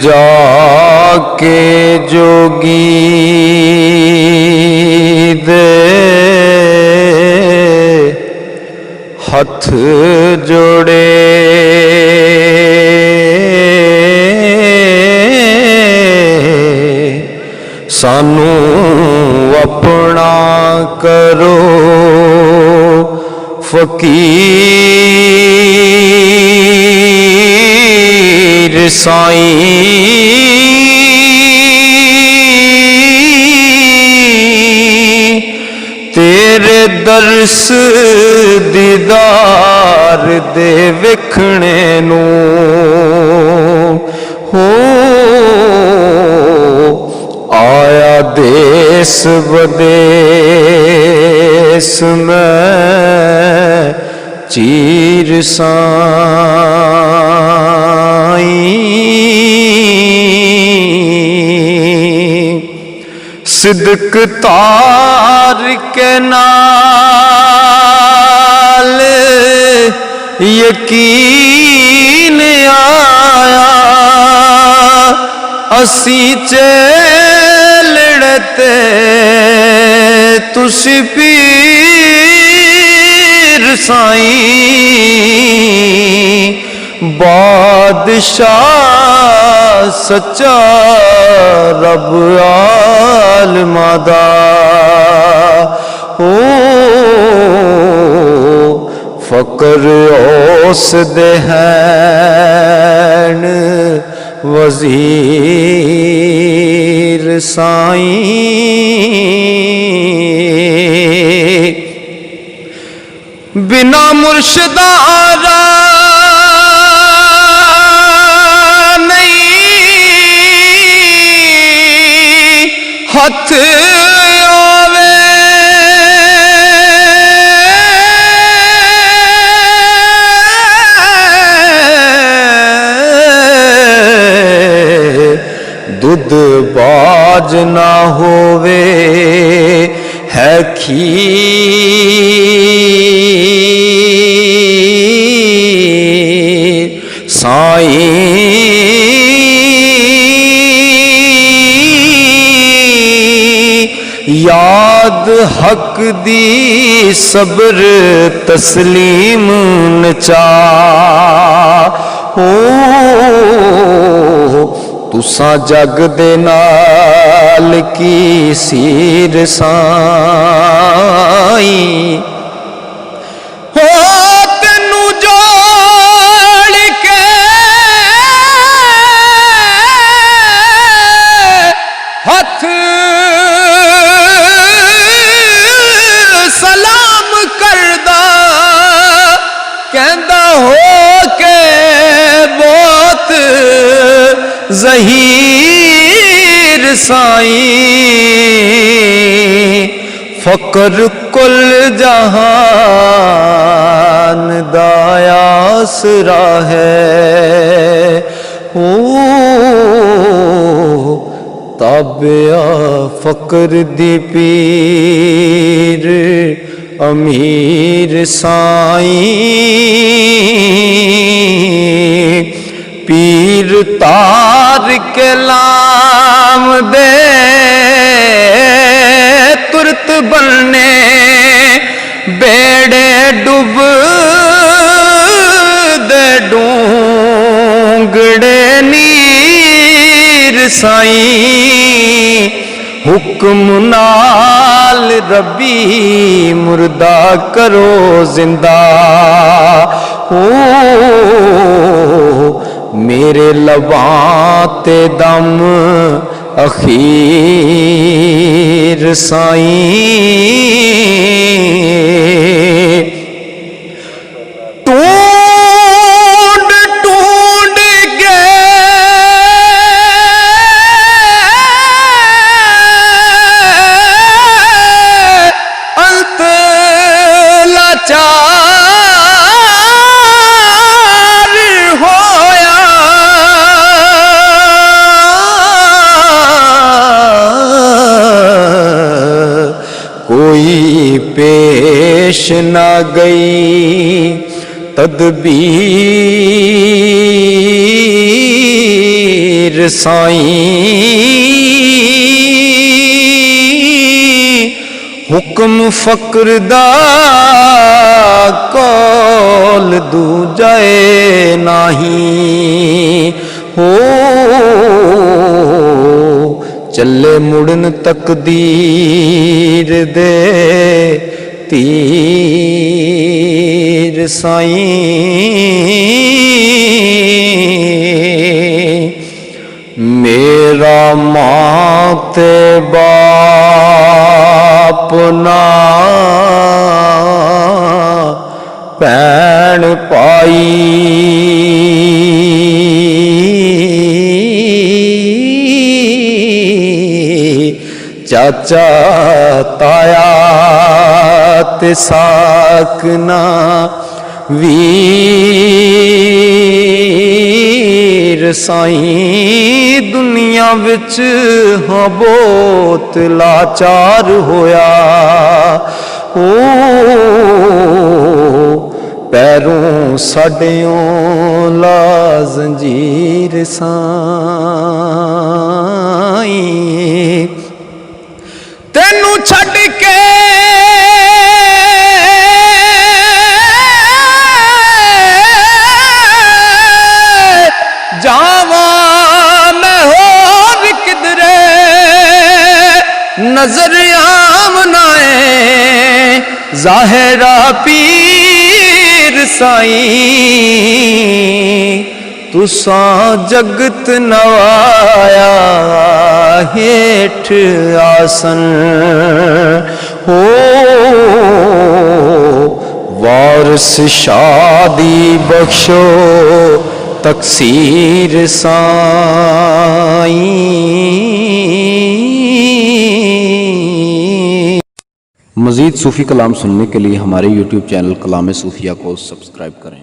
जाके जोगी दे हथ जोड़े सानू अपना करो फकीर साईं तेरे दर्श दीदार दे विखने नू हो आया देश विदेश में चीर साईं सिद्क तार के नाल यकीन आया असी चलते तुसी पीर साईं बादशाह सच्चा रब आलमा दा ओ फकर ओस दे हैन वजीर साईं बिना मुर्शिदारा नहीं हथ आवे दुध बाज ना होवे है खीर साईं याद हक दी सब्र तस्लीम नचा हो तुसा जग दे नाल की सीर साईं हो तेनू जोड़ के हथ सलाम करदा कहंदा हो के बहुत ज़हीर साईं फकर कुल जहान दाया आसरा है ओ ताबिया फकर दी पीर अमीर साईं पीर तार के लाम दे तुरत बनने बेड़े डूब दे डूंगड़े नीर साईं हुक्म नाल रबी मुर्दा करो जिंदा हो मेरे लबाते दम अखीर साईं टूंड टूंड के अंत लाचार होया पेश न गई तदबीर साईं हुक्म फकर दा कौल दूजाए नाही हो चले मुड़न तकदीर दे तीर साईं मेरा माते बाप ना भैन पाई चाचा ताया ते साकना वीर साईं दुनिया विच हाँ बहुत लाचार होया ओ पैरों साडियों ला जंजीर साईं तेनू छड़ के जावा मैं होर किधरे नजर आमनाए ज़ाहिरा पीर साईं तुसा जगत नवाया हेठ आसन हो वारस शादी बख्शो तकसीर साईं। मज़ीद सूफ़ी कलाम सुनने के लिए हमारे YouTube चैनल कलाम सूफिया को सब्सक्राइब करें।